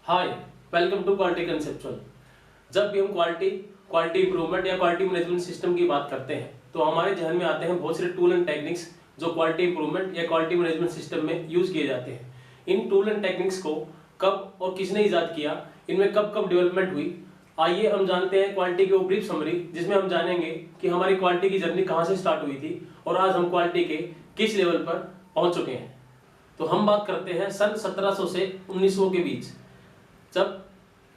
Hi, welcome to quality conceptual. जब भी हम क्वालिटी इंप्रूवमेंट या क्वालिटी मैनेजमेंट सिस्टम की बात करते हैं तो हमारे जहन में आते हैं बहुत सारे टूल एंड टेक्निक्स जो क्वालिटी इंप्रूवमेंट या क्वालिटी मैनेजमेंट सिस्टम में यूज किए जाते हैं। इन टूल एंड टेक्निक्स को कब और किसने इजाद किया, इनमें कब कब डेवलपमेंट हुई, आइए हम जानते हैं क्वालिटी की ब्रीफ समरी, जिसमें हम जानेंगे कि हमारी क्वालिटी की जर्नी कहाँ से स्टार्ट हुई थी और आज हम क्वालिटी के किस लेवल पर पहुंच चुके हैं। तो हम बात करते हैं सन 1700 से 1900 के बीच, जब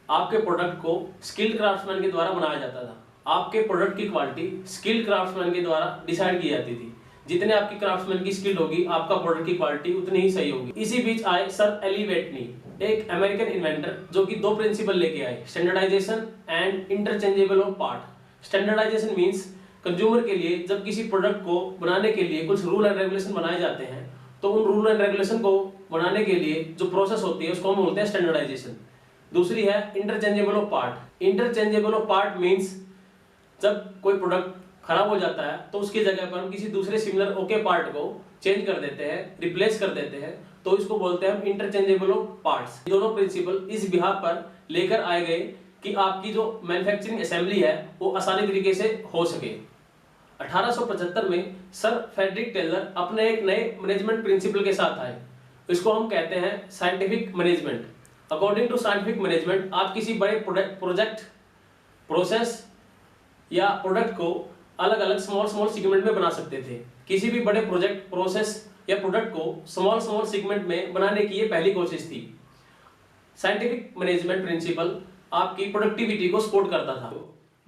आपके प्रोडक्ट को स्किल्ड क्राफ्ट्समैन के द्वारा बनाया जाता था। आपके प्रोडक्ट की क्वालिटी स्किल्ड क्राफ्ट्समैन के द्वारा डिसाइड की जाती थी। जितने आपकी क्राफ्ट्समैन की स्किल होगी, आपका प्रोडक्ट की क्वालिटी उतनी ही सही होगी। इसी बीच आए सर एली व्हिटनी, एक अमेरिकन इन्वेंटर, जो कि दो प्रिंसिपल लेके आए, standardization and interchangeable of part. Standardization means consumer के लिए जब किसी प्रोडक्ट को बनाने के लिए कुछ रूल एंड रेगुलेशन बनाए जाते हैं तो उन रूल एंड रेगुलेशन को बनाने के लिए जो प्रोसेस होती है उसको हम बोलते हैं स्टैंडर्डाइजेशन। दूसरी है interchangeable of part. Interchangeable of part means जब कोई प्रोडक्ट खराब हो जाता है तो उसकी जगह पर हम किसी दूसरे सिमिलर ओके पार्ट को चेंज कर देते हैं, रिप्लेस कर देते हैं, तो इसको बोलते हैं हम इंटरचेंजेबल ऑफ पार्ट्स। दोनों प्रिंसिपल इस बिहाफ पर लेकर आए गए कि आपकी जो मैन्युफैक्चरिंग असेंबली है वो आसानी तरीके से हो सके। 1875 में सर फ्रेडरिक टेलर अपने एक नए मैनेजमेंट प्रिंसिपल के साथ आए। इसको हम कहते हैं scientific management. According to scientific management, आप किसी बड़े प्रोजेक्ट, प्रोसेस या प्रोडक्ट को अलग अलग स्मॉल सेगमेंट में बना सकते थे। किसी भी बड़े प्रोजेक्ट, प्रोसेस या प्रोडक्ट को स्मॉल सेगमेंट में बनाने की ये पहली कोशिश थी। साइंटिफिक मैनेजमेंट प्रिंसिपल आपकी प्रोडक्टिविटी को सपोर्ट करता था।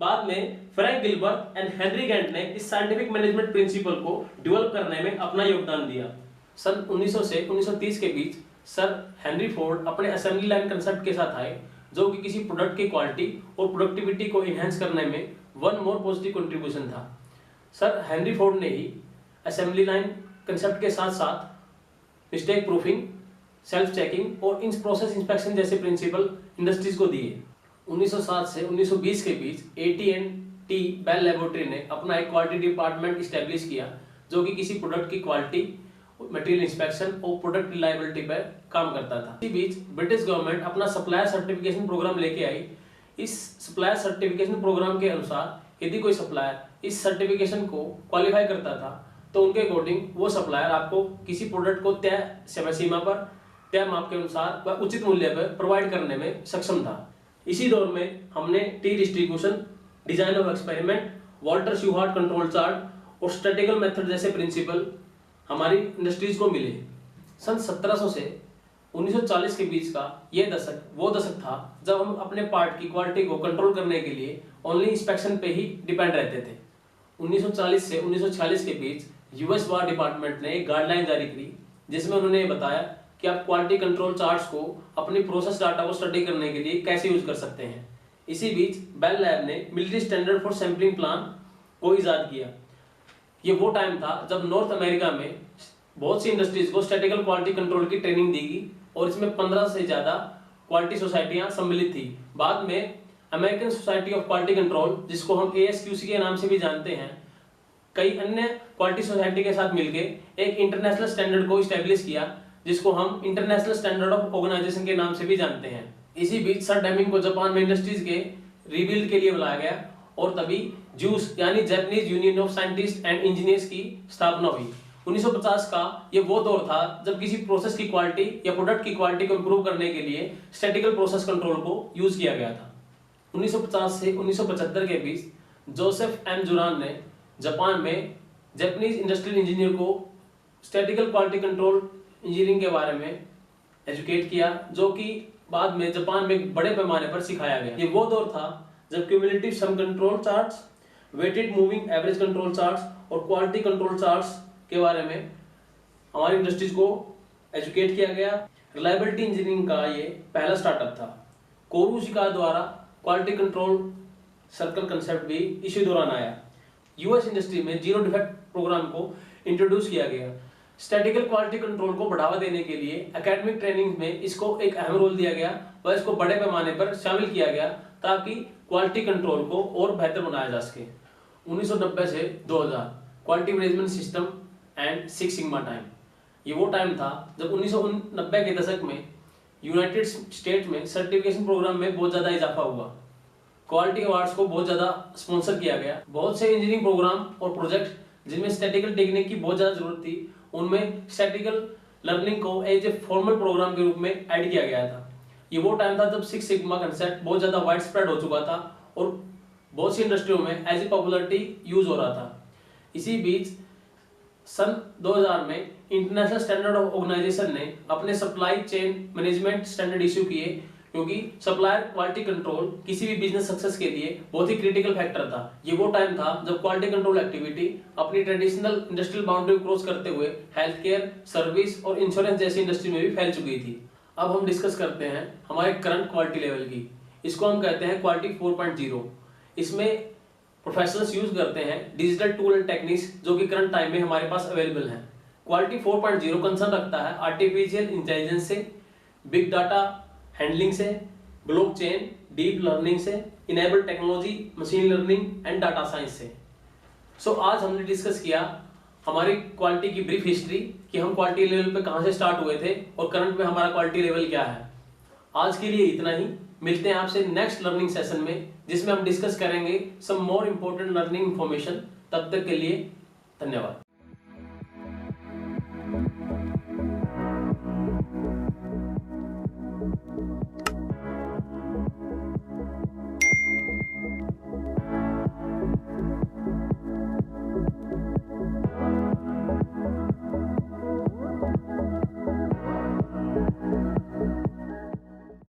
बाद में Frank Gilbert and Henry Gantt ने इस साइंटिफिक मैनेजमेंट प्रिंसिपल को डेवलप करने में अपना योगदान दिया। सन 1900 से 1930 के बीच सर हेनरी फोर्ड अपने असेंबली लाइन कंसेप्ट के साथ आए, जो कि किसी प्रोडक्ट की क्वालिटी और प्रोडक्टिविटी को एनहांस करने में वन मोर पॉजिटिव कंट्रीब्यूशन था। सर हेनरी फोर्ड ने ही असेंबली लाइन कंसेप्ट के साथ साथ मिस्टेक प्रूफिंग, सेल्फ चेकिंग और इन प्रोसेस इंस्पेक्शन जैसे प्रिंसिपल इंडस्ट्रीज को दिए। 1907 से 1920 के बीच AT&T बेल लेबोरेटरी ने अपना एक क्वालिटी डिपार्टमेंट इस्टेब्लिश किया, जो कि किसी प्रोडक्ट की क्वालिटी, मटेरियल इंस्पेक्शन और प्रोडक्ट रिलायबिलिटी पर काम करता था। इसी बीच ब्रिटिश गवर्नमेंट अपना सप्लायर सर्टिफिकेशन प्रोग्राम लेके आई। इस सप्लायर सर्टिफिकेशन प्रोग्राम के अनुसार यदि कोई सप्लायर इस सर्टिफिकेशन को क्वालिफाई करता था तो उनके अकॉर्डिंग वो सप्लायर आपको किसी प्रोडक्ट को तय समय सीमा पर, तय माप के अनुसार व उचित मूल्य पर प्रोवाइड करने में सक्षम था। इसी दौर में हमने T distribution, design of experiment, Walter Shewhart control chart और स्टैटिकल मेथड जैसे प्रिंसिपल हमारी इंडस्ट्रीज को मिले। सन 1700 से 1940 के बीच का यह दशक वो दशक था जब हम अपने पार्ट की क्वालिटी को कंट्रोल करने के लिए ओनली इंस्पेक्शन पे ही डिपेंड रहते थे। 1940 से 1946 के बीच यूएस वार डिपार्टमेंट ने एक गाइडलाइन जारी की, जिसमें उन्होंने बताया कि आप क्वालिटी कंट्रोल चार्ट्स को अपनी प्रोसेस डाटा को स्टडी करने के लिए कैसे यूज कर सकते हैं। इसी बीच बेल लैब ने military standard for sampling plan को इजाद किया। ये वो टाइम था जब नॉर्थ अमेरिका में बहुत सी इंडस्ट्रीज को स्टैटिकल क्वालिटी कंट्रोल की ट्रेनिंग दी गई और इसमें 15 से ज्यादा क्वालिटी सोसाइटियां सम्मिलित थी। बाद में American society of quality control, जिसको हम ASQC के नाम से भी जानते हैं, कई अन्य क्वालिटी सोसाइटी के साथ मिलकर एक इंटरनेशनल स्टैंडर्ड को इस्टेब्लिश किया, जिसको हम इंटरनेशनल स्टैंडर्ड ऑफ ऑर्गेनाइजेशन के नाम से भी जानते हैं। इसी बीच सर डेमिंग को जापान में इंडस्ट्रीज के रीबिल्ड के लिए बुलाया गया और तभी जूस यानी Japanese union of scientist and engineers की स्थापना हुई। 1950 का ये वो दौर था जब किसी प्रोसेस की क्वालिटी या प्रोडक्ट की क्वालिटी को इंप्रूव करने के लिए स्टैटिकल प्रोसेस कंट्रोल को यूज किया गया था। 1950 से 1975 के बीच जोसेफ एम जुरान ने जापान में जापानीज इंडस्ट्रियल इंजीनियर को स्टैटिकल क्वालिटी कंट्रोल इंजीनियरिंग के बारे में एजुकेट किया, जो कि बाद में जापान में बड़े पैमाने पर सिखाया गया। ये वो दौर था जब cumulative sum control charts, weighted moving average control charts और क्वालिटी कंट्रोल चार्ट्स के बारे में हमारी इंडस्ट्रीज को एजुकेट किया गया। रिलायबिलिटी इंजीनियरिंग का ये पहला स्टार्टअप था। कोरुशिका द्वारा क्वालिटी कंट्रोल सर्कल कंसेप्ट भी इसी दौरान आया। यूएस इंडस्ट्री में जीरो डिफेक्ट प्रोग्राम को इंट्रोड्यूस किया गया। स्टैटिकल क्वालिटी कंट्रोल को बढ़ावा देने के लिए एकेडमिक ट्रेनिंग में इसको एक अहम रोल दिया गया व इसको बड़े पैमाने पर शामिल किया गया ताकि क्वालिटी कंट्रोल को और बेहतर बनाया जा सके। 1990 से 2000 quality management system and six sigma time, ये वो टाइम था जब 1990 के दशक में यूनाइटेड स्टेट में सर्टिफिकेशन प्रोग्राम में बहुत ज़्यादा इजाफा हुआ। क्वालिटी अवार्ड्स को बहुत ज़्यादा स्पॉन्सर किया गया। बहुत से इंजीनियरिंग प्रोग्राम और प्रोजेक्ट जिनमें स्टैटिकल टेक्निक की बहुत ज़्यादा जरूरत थी, उनमें स्टैटिकल लर्निंग को एज ए फॉर्मल प्रोग्राम के रूप में ऐड किया गया था। ये वो टाइम था जब सिक्स सिग्मा कंसेप्ट बहुत ज़्यादा वाइड स्प्रेड हो चुका था और बहुत सी इंडस्ट्रियों में एज ए पॉपुलरिटी यूज हो रहा था। इसी बीच सन 2000 में इंटरनेशनल स्टैंडर्ड ऑर्गेनाइजेशन ने अपने supply chain management standard issue किए, क्योंकि सप्लायर क्वालिटी कंट्रोल किसी भी बिजनेस सक्सेस के लिए बहुत ही क्रिटिकल फैक्टर था। ये वो टाइम था जब क्वालिटी कंट्रोल एक्टिविटी अपनी ट्रेडिशनल इंडस्ट्रियल बाउंड्री को क्रॉस करते हुए हेल्थ केयर, सर्विस और इंश्योरेंस जैसी इंडस्ट्री में भी फैल चुकी थी। अब हम डिस्कस करते हैं हमारे करंट क्वालिटी लेवल की। इसको हम कहते हैं क्वालिटी 4.0। इसमें प्रोफेशनल्स यूज करते हैं डिजिटल टूल एंड टेक्निक्स जो कि करंट टाइम में हमारे पास अवेलेबल हैं। क्वालिटी 4.0 कंसर्न रखता है आर्टिफिशियल इंटेलिजेंस से, बिग डाटा हैंडलिंग से, ब्लॉकचेन, डीप लर्निंग से, enable technology, machine learning and data science से। सो आज हमने डिस्कस किया हमारी क्वालिटी की ब्रीफ हिस्ट्री कि हम क्वालिटी लेवल पे कहां से स्टार्ट हुए थे और करंट में हमारा क्वालिटी लेवल क्या है। आज के लिए इतना ही। मिलते हैं आपसे नेक्स्ट लर्निंग सेशन में, जिसमें हम डिस्कस करेंगे सम मोर इम्पोर्टेंट लर्निंग इंफॉर्मेशन। तब तक के लिए धन्यवाद।